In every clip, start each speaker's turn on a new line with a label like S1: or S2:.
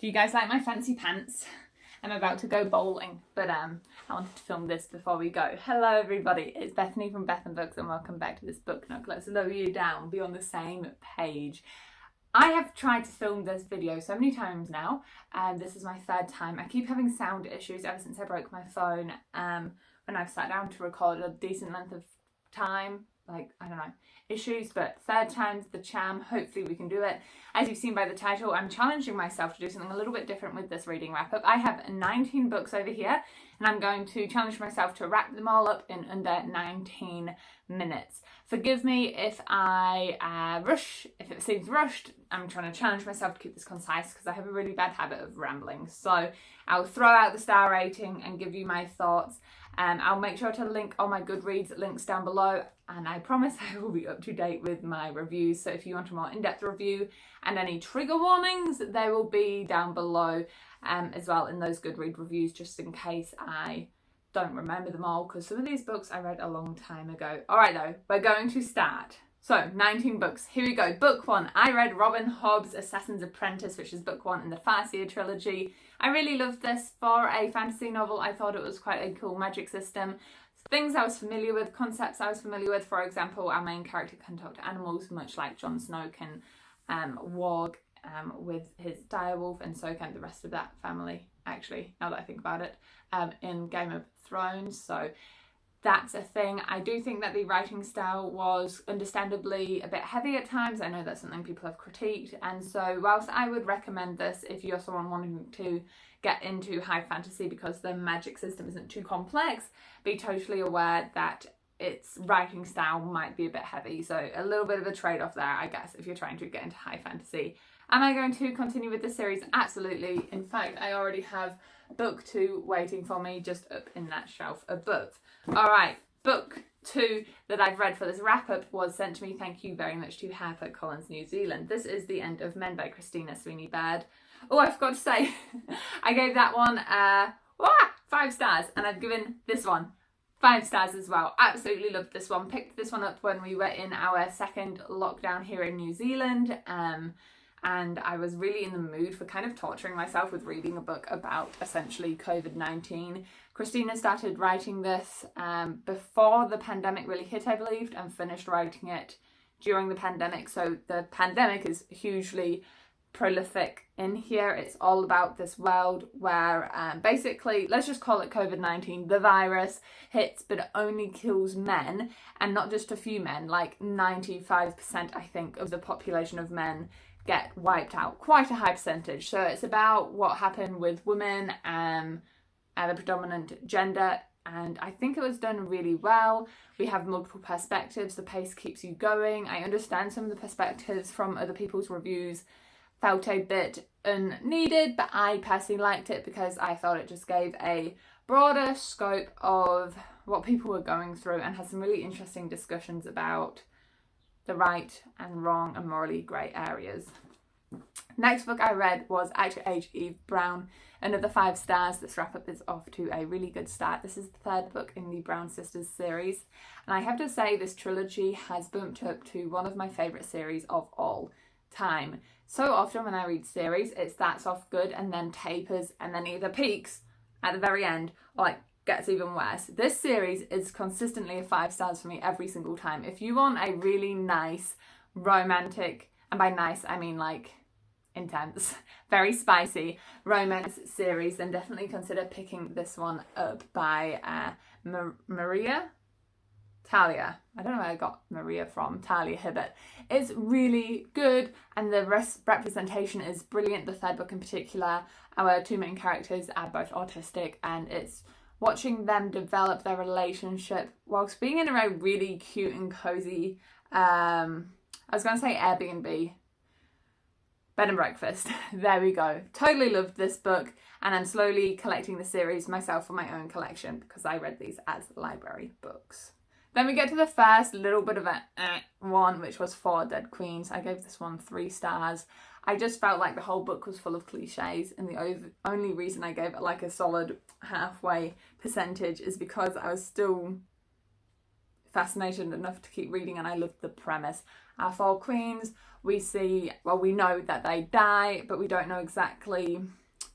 S1: Do you guys like my fancy pants? I'm about to go bowling, but I wanted to film this before we go. Hello everybody, it's Bethany from Beth and Books and welcome back to this book nook. Let's lower you down, be on the same page. I have tried to film this video so many times now, and this is my third time. I keep having sound issues ever since I broke my phone when I've sat down to record a decent length of time. Like, I don't know, issues, but third time's the charm. Hopefully we can do it. As you've seen by the title, I'm challenging myself to do something a little bit different with this reading wrap up. I have 19 books over here and I'm going to challenge myself to wrap them all up in under 19 minutes. Forgive me if I rush, if it seems rushed. I'm trying to challenge myself to keep this concise because I have a really bad habit of rambling. So I'll throw out the star rating and give you my thoughts. I'll make sure to link all my Goodreads links down below, and I promise I will be up to date with my reviews. So if you want a more in-depth review and any trigger warnings, they will be down below as well in those Goodreads reviews, just in case I don't remember them all, because some of these books I read a long time ago. All right though, we're going to start. So 19 books, here we go. Book one, I read Robin Hobb's Assassin's Apprentice, which is book one in the Farseer trilogy. I really loved this for a fantasy novel. I thought it was quite a cool magic system. Things I was familiar with, concepts I was familiar with. For example, our main character can talk to animals, much like Jon Snow can walk with his direwolf, and so can the rest of that family, actually, now that I think about it, in Game of Thrones. So that's a thing. I do think that the writing style was understandably a bit heavy at times. I know that's something people have critiqued, and so whilst I would recommend this if you're someone wanting to get into high fantasy because the magic system isn't too complex, be totally aware that its writing style might be a bit heavy. So a little bit of a trade-off there, I guess, if you're trying to get into high fantasy. Am I going to continue with this series? Absolutely. In fact, I already have book two waiting for me just up in that shelf above. All right, book two that I've read for this wrap-up was sent to me, thank you very much, to HarperCollins New Zealand. This is The End of Men by Christina Sweeney Baird. Oh, I forgot to say, I gave that one 5 stars, and I've given this one 5 stars as well. Absolutely loved this one. Picked this one up when we were in our second lockdown here in New Zealand, and I was really in the mood for kind of torturing myself with reading a book about essentially COVID-19. Christina started writing this before the pandemic really hit, I believed, and finished writing it during the pandemic. So the pandemic is hugely prolific in here. It's all about this world where basically, let's just call it COVID-19, the virus hits but it only kills men, and not just a few men, like 95% I think of the population of men get wiped out, quite a high percentage. So it's about what happened with women and the predominant gender, and I think it was done really well. We have multiple perspectives, the pace keeps you going. I understand some of the perspectives from other people's reviews felt a bit unneeded, but I personally liked it because I thought it just gave a broader scope of what people were going through and had some really interesting discussions about the right and wrong and morally grey areas. Next book I read was Actual Age Eve Brown, another 5 stars. This wrap up is off to a really good start. This is the third book in the Brown Sisters series, and I have to say this trilogy has bumped up to one of my favourite series of all time. So often when I read series, it starts off good and then tapers and then either peaks at the very end or like gets even worse. This series is consistently a 5 stars for me every single time. If you want a really nice romantic, and by nice I mean like intense, very spicy romance series, then definitely consider picking this one up by Talia. I don't know where I got Maria from. Talia Hibbert. It's really good and the representation is brilliant. The third book in particular, our 2 main characters are both autistic, and it's watching them develop their relationship whilst being in a really cute and cozy, I was going to say Airbnb, bed and breakfast. There we go. Totally loved this book, and I'm slowly collecting the series myself for my own collection because I read these as library books. Then we get to the first little bit of a one, which was 4 Dead Queens. I gave this one 3 stars. I just felt like the whole book was full of cliches, and the only reason I gave it like a solid halfway percentage is because I was still fascinated enough to keep reading, and I loved the premise. Our four queens, we know that they die, but we don't know exactly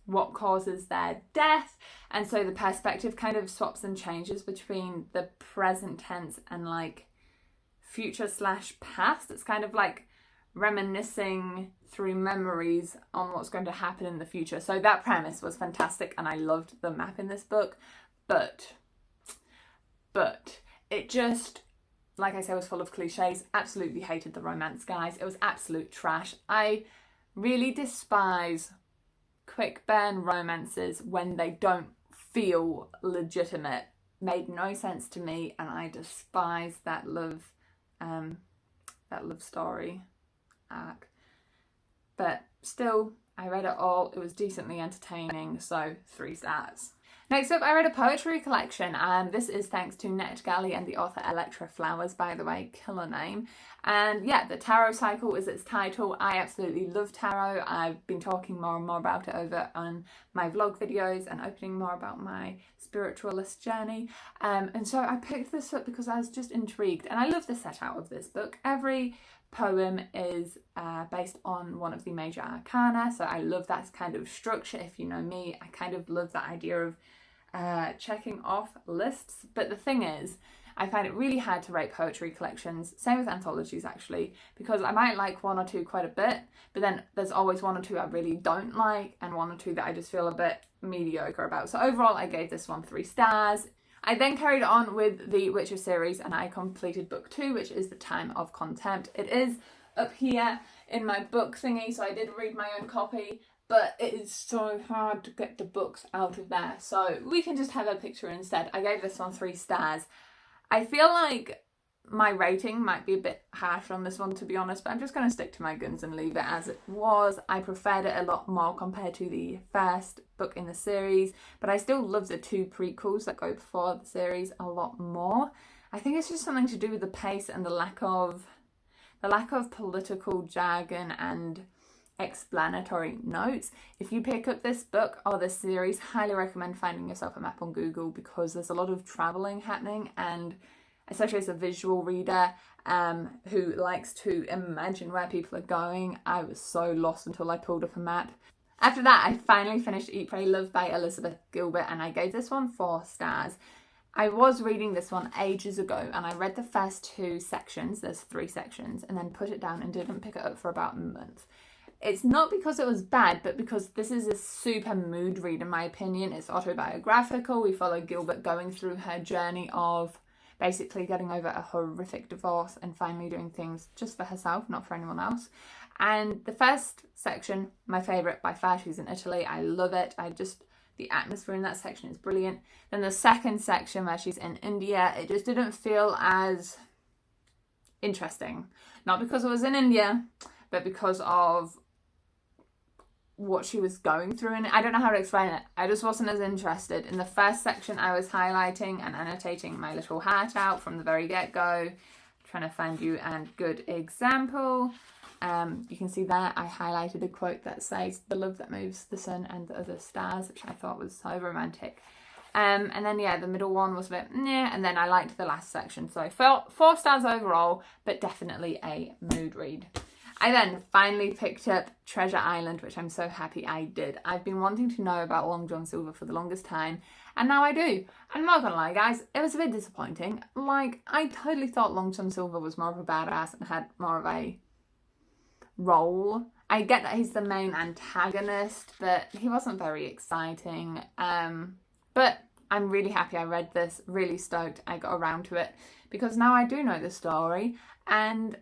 S1: what causes their death, and so the perspective kind of swaps and changes between the present tense and like future / past. It's kind of like reminiscing through memories on what's going to happen in the future. So that premise was fantastic, and I loved the map in this book, but it just, like I say, was full of cliches. Absolutely hated the romance, guys. It was absolute trash. I really despise quick burn romances when they don't feel legitimate. Made no sense to me, and I despise that love story arc. But still, I read it all. It was decently entertaining, so 3 stars. Next up, I read a poetry collection, and this is thanks to NetGalley and the author Electra Flowers, by the way, killer name. And yeah, the Tarot Cycle is its title. I absolutely love tarot. I've been talking more and more about it over on my vlog videos and opening more about my spiritualist journey. And so I picked this up because I was just intrigued, and I love the setup of this book. Every poem is based on one of the major arcana, so I love that kind of structure. If you know me, I kind of love that idea of checking off lists. But the thing is, I find it really hard to rate poetry collections, same with anthologies actually, because I might like 1 or 2 quite a bit, but then there's always 1 or 2 I really don't like, and 1 or 2 that I just feel a bit mediocre about. So overall, I gave this one 3 stars. I then carried on with the Witcher series, and I completed book 2, which is The Time of Contempt. It is up here in my book thingy, so I did read my own copy, but it is so hard to get the books out of there, so we can just have a picture instead. I gave this one 3 stars. I feel like my rating might be a bit harsh on this one, to be honest, but I'm just going to stick to my guns and leave it as it was. I preferred it a lot more compared to the first book in the series, but I still love the 2 prequels that go before the series a lot more. I think it's just something to do with the pace and the lack of political jargon and explanatory notes. If you pick up this book or this series, highly recommend finding yourself a map on Google, because there's a lot of traveling happening, and especially as a visual reader who likes to imagine where people are going, I was so lost until I pulled up a map. After that, I finally finished Eat, Pray, Love by Elizabeth Gilbert, and I gave this one 4 stars. I was reading this one ages ago, and I read the first 2 sections, there's 3 sections, and then put it down and didn't pick it up for about a month. It's not because it was bad, but because this is a super mood read, in my opinion. It's autobiographical. We follow Gilbert going through her journey of basically getting over a horrific divorce and finally doing things just for herself, not for anyone else. And the first section, my favourite by far, she's in Italy. I love it. The atmosphere in that section is brilliant. Then the second section where she's in India, it just didn't feel as interesting. Not because it was in India, but because of what she was going through, and I don't know how to explain it. I just wasn't as interested. In the first section, I was highlighting and annotating my little heart out from the very get-go, trying to find you a good example. You can see there I highlighted a quote that says, "The love that moves the sun and the other stars," which I thought was so romantic. And then yeah, the middle one was a bit yeah, and then I liked the last section. So I felt 4 stars overall, but definitely a mood read. I then finally picked up Treasure Island, which I'm so happy I did. I've been wanting to know about Long John Silver for the longest time, and now I do. I'm not gonna lie, guys, it was a bit disappointing. Like, I totally thought Long John Silver was more of a badass and had more of a role. I get that he's the main antagonist, but he wasn't very exciting. But I'm really happy I read this, really stoked I got around to it, because now I do know the story, and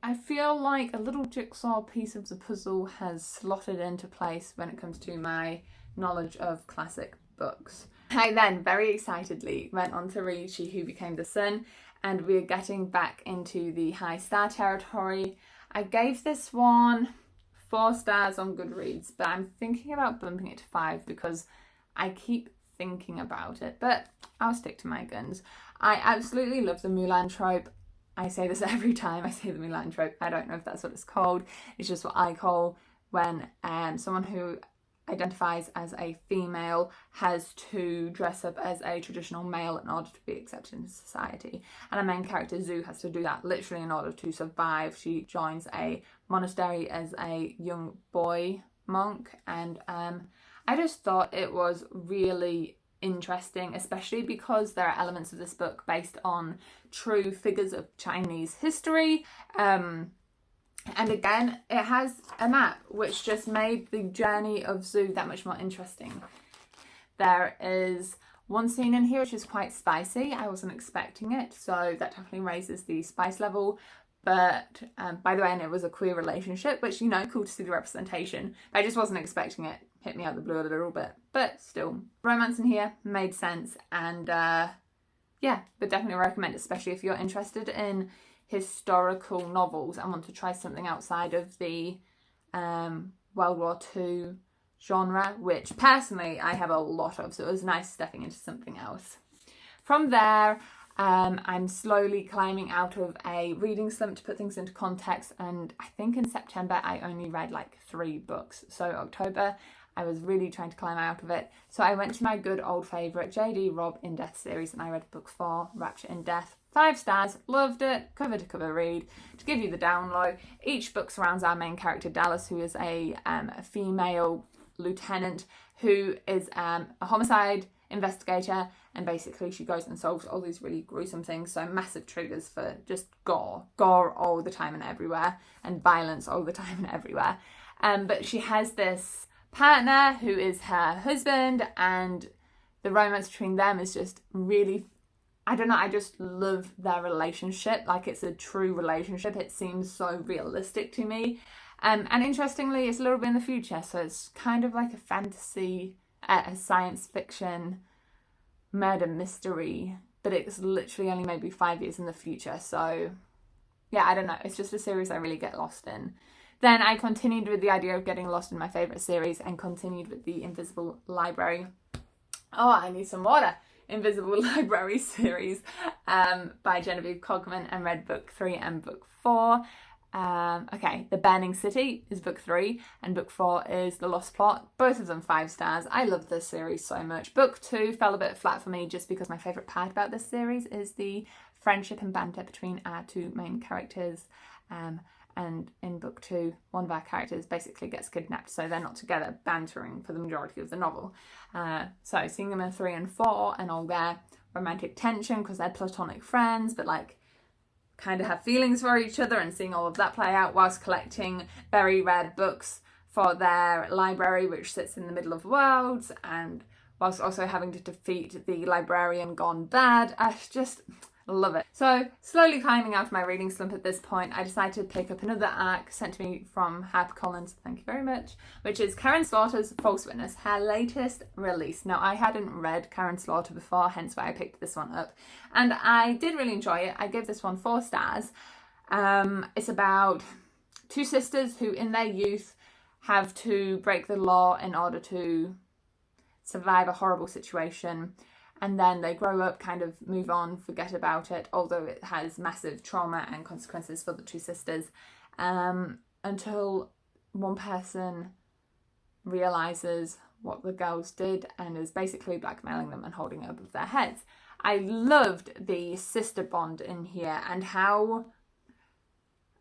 S1: I feel like a little jigsaw piece of the puzzle has slotted into place when it comes to my knowledge of classic books. I then very excitedly went on to read She Who Became the Sun, and we're getting back into the high star territory. I gave this one 4 stars on Goodreads, but I'm thinking about bumping it to 5 because I keep thinking about it, but I'll stick to my guns. I absolutely love the Mulan trope. I say this every time I say the Mulan trope. I don't know if that's what it's called. It's just what I call when someone who identifies as a female has to dress up as a traditional male in order to be accepted in society. And our main character, Zhu, has to do that literally in order to survive. She joins a monastery as a young boy monk, and I just thought it was really interesting, especially because there are elements of this book based on true figures of Chinese history. And again, it has a map, which just made the journey of Zhu that much more interesting. There is one scene in here which is quite spicy. I wasn't expecting it, so that definitely raises the spice level. But by the way, and it was a queer relationship, which, you know, cool to see the representation. I just wasn't expecting it. Hit me out the blue a little bit. But still, romance in here made sense. And yeah, but definitely recommend, especially if you're interested in historical novels and want to try something outside of the World War II genre, which personally I have a lot of, so it was nice stepping into something else. From there, I'm slowly climbing out of a reading slump to put things into context, and I think in September I only read like 3 books. So October I was really trying to climb out of it. So I went to my good old favourite J.D. Robb In Death series, and I read book 4, Rapture in Death. 5 stars, loved it, cover to cover read. To give you the download, each book surrounds our main character Dallas, who is a female lieutenant who is a homicide investigator, and basically she goes and solves all these really gruesome things. So massive triggers for just gore all the time and everywhere, and violence all the time and everywhere. But she has this partner who is her husband, and the romance between them is just really, I don't know, I just love their relationship. Like, it's a true relationship. It seems so realistic to me. And interestingly, it's a little bit in the future, so it's kind of like a fantasy, a science fiction murder mystery, but it's literally only maybe 5 years in the future. So yeah, I don't know, it's just a series I really get lost in. Then I continued with the idea of getting lost in my favourite series and continued with the Invisible Library. Oh, I need some water. Invisible Library series by Genevieve Cogman, and read book 3 and book 4. Okay, The Burning City is book 3 and book 4 is The Lost Plot. Both of them 5 stars. I love this series so much. Book 2 fell a bit flat for me just because my favourite part about this series is the friendship and banter between our 2 main characters. And in book 2, one of our characters basically gets kidnapped, so they're not together, bantering for the majority of the novel. So seeing them in 3 and 4 and all their romantic tension because they're platonic friends, but like kind of have feelings for each other, and seeing all of that play out whilst collecting very rare books for their library, which sits in the middle of worlds, and whilst also having to defeat the librarian gone bad. I just love it. So slowly climbing out of my reading slump at this point, I decided to pick up another arc sent to me from HarperCollins, thank you very much, which is Karen Slaughter's False Witness, her latest release. Now, I hadn't read Karen Slaughter before, hence why I picked this one up, and I did really enjoy it. I gave this one 4 stars. It's about 2 sisters who in their youth have to break the law in order to survive a horrible situation. And then they grow up, kind of move on, forget about it, although it has massive trauma and consequences for the 2 sisters, until one person realises what the girls did and is basically blackmailing them and holding it above their heads. I loved the sister bond in here and how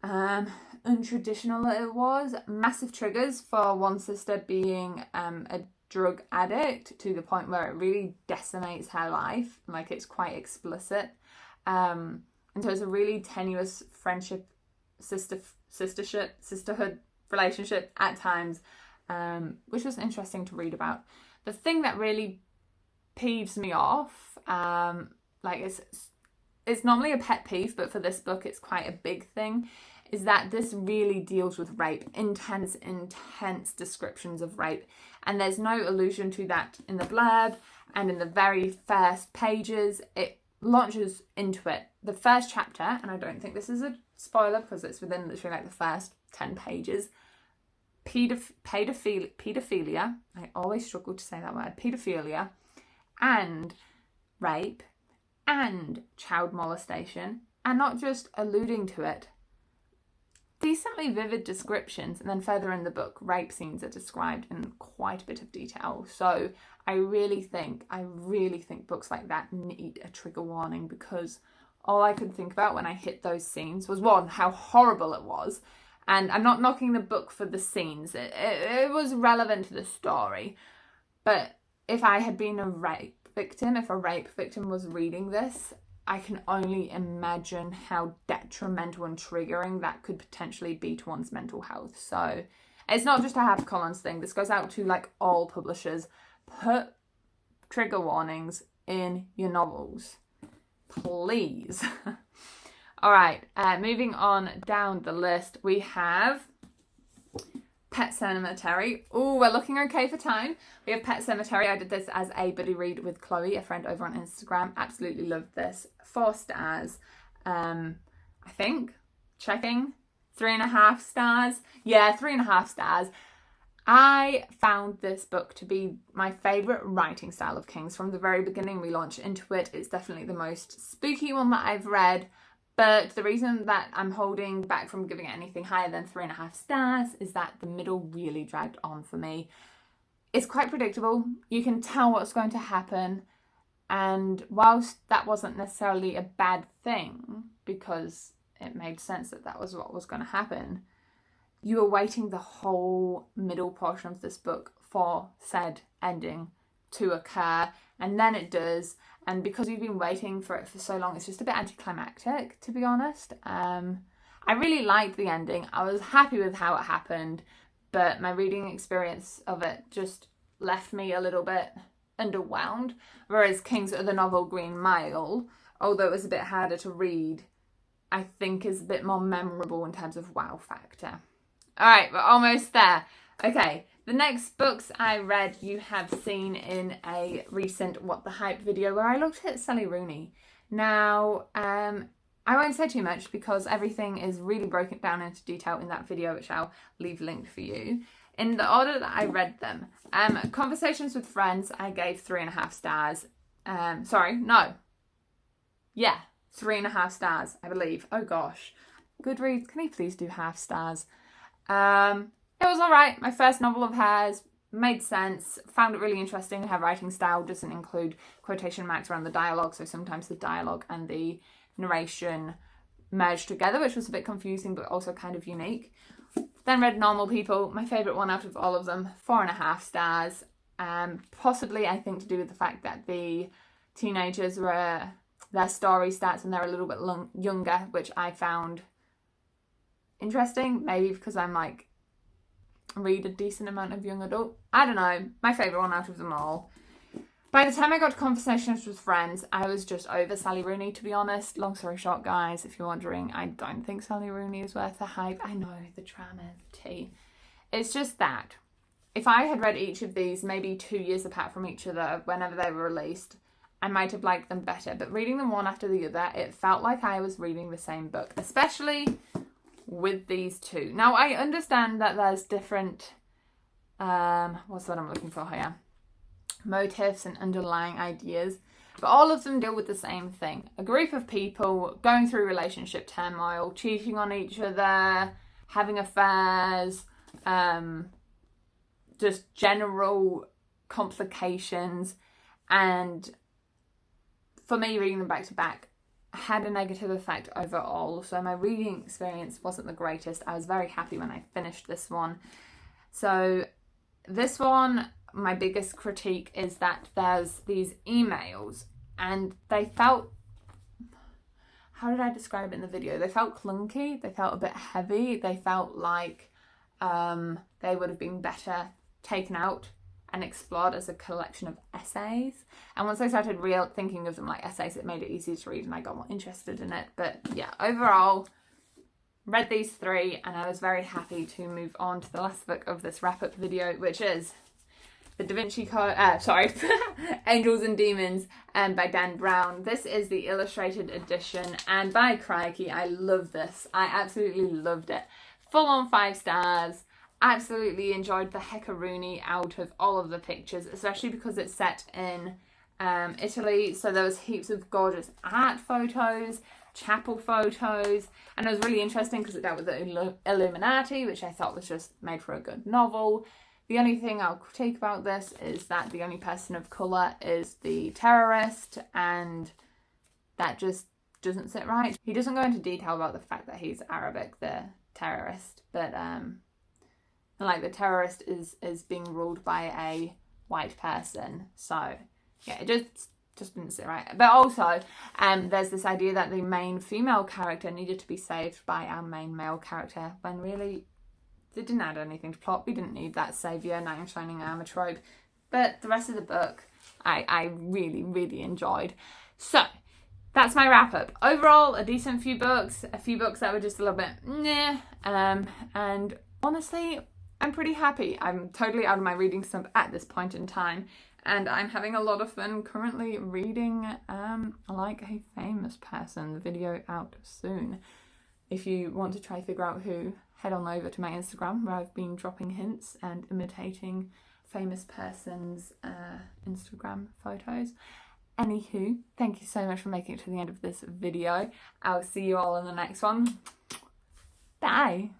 S1: untraditional it was. Massive triggers for one sister being a drug addict to the point where it really decimates her life, like it's quite explicit, and so it's a really tenuous friendship, sisterhood relationship at times, which was interesting to read about. The thing that really peeves me off, like it's normally a pet peeve, but for this book it's quite a big thing, is that this really deals with rape, intense descriptions of rape. And there's no allusion to that in the blurb, and in the very first pages, it launches into it. The first chapter, and I don't think this is a spoiler because it's within literally like the first 10 pages, pedophilia, I always struggle to say that word, pedophilia, and rape, and child molestation, and not just alluding to it. These decently vivid descriptions, and then further in the book, rape scenes are described in quite a bit of detail. So I really think books like that need a trigger warning, because all I could think about when I hit those scenes was, one, how horrible it was. And I'm not knocking the book for the scenes. It was relevant to the story. But if I had been a rape victim, if a rape victim was reading this, I can only imagine how detrimental and triggering that could potentially be to one's mental health. So it's not just a HarperCollins thing. This goes out to like all publishers. Put trigger warnings in your novels, please. All right, moving on down the list, we have Pet Sematary. Oh, we're looking okay for time. We have Pet Sematary. I did this as a buddy read with Chloe, a friend over on Instagram. Absolutely loved this. 4 stars. I think, checking, 3.5 stars. Yeah, 3.5 stars. I found this book to be my favourite writing style of King's. From the very beginning we launched into it. It's definitely the most spooky one that I've read. But the reason that I'm holding back from giving it anything higher than 3.5 stars is that the middle really dragged on for me. It's quite predictable. You can tell what's going to happen. And whilst that wasn't necessarily a bad thing, because it made sense that that was what was going to happen, you were waiting the whole middle portion of this book for said ending to occur, and then it does. And because you've been waiting for it for so long, it's just a bit anticlimactic, to be honest. I really liked the ending. I was happy with how it happened, but my reading experience of it just left me a little bit underwhelmed. Whereas King's other novel, Green Mile, although it was a bit harder to read, I think is a bit more memorable in terms of wow factor. All right, we're almost there. Okay, the next books I read you have seen in a recent What the Hype video where I looked at Sally Rooney. Now, I won't say too much because everything is really broken down into detail in that video, which I'll leave linked for you. In the order that I read them, Conversations with Friends, I gave 3.5 stars. 3.5 stars, I believe. Oh gosh. Goodreads, can you please do half stars? It was alright. My first novel of hers, made sense, found it really interesting. Her writing style doesn't include quotation marks around the dialogue, so sometimes the dialogue and the narration merged together, which was a bit confusing but also kind of unique. Then read Normal People, my favourite one out of all of them, 4.5 stars. Possibly, I think, to do with the fact that the teenagers their story starts when they're a little bit younger, which I found interesting. Maybe because I'm like, read a decent amount of young adult. I don't know. My favourite one out of them all. By the time I got to Conversations with Friends, I was just over Sally Rooney, to be honest. Long story short, guys, if you're wondering, I don't think Sally Rooney is worth the hype. I know, the drama, the tea. It's just that if I had read each of these maybe 2 years apart from each other whenever they were released, I might have liked them better. But reading them one after the other, it felt like I was reading the same book, especially with these two. Now, I understand that there's different, what's what I'm looking for here? Motives and underlying ideas, but all of them deal with the same thing. A group of people going through relationship turmoil, cheating on each other, having affairs, just general complications. And for me, reading them back to back had a negative effect overall. So my reading experience wasn't the greatest. I was very happy when I finished this one. So this one, my biggest critique is that there's these emails and they felt, how did I describe it in the video? They felt clunky. They felt a bit heavy. They felt like they would have been better taken out and explored as a collection of essays. And once I started thinking of them like essays, it made it easier to read and I got more interested in it. But yeah, overall, read these 3 and I was very happy to move on to the last book of this wrap-up video, which is The Da Vinci Code, Angels and Demons by Dan Brown. This is the illustrated edition, and by crikey, I love this. I absolutely loved it. Full on 5 stars. Absolutely enjoyed the heckaroonie out of all of the pictures, especially because it's set in Italy, so there was heaps of gorgeous art photos, chapel photos, and it was really interesting because it dealt with the Illuminati, which I thought was just made for a good novel. The only thing I'll critique about this is that the only person of colour is the terrorist, and that just doesn't sit right. He doesn't go into detail about the fact that he's Arabic, the terrorist, but like the terrorist is being ruled by a white person, so yeah, it just didn't sit right. But also there's this idea that the main female character needed to be saved by our main male character, when really it didn't add anything to plot. We didn't need that saviour, knight in shining armour trope. But the rest of the book I really, really enjoyed. So that's my wrap up. Overall, a decent few books, a few books that were just a little bit meh, and honestly, I'm pretty happy. I'm totally out of my reading slump at this point in time, and I'm having a lot of fun currently reading Like a Famous Person, the video out soon. If you want to try figure out who, head on over to my Instagram, where I've been dropping hints and imitating famous persons' Instagram photos. Anywho, thank you so much for making it to the end of this video. I'll see you all in the next one. Bye!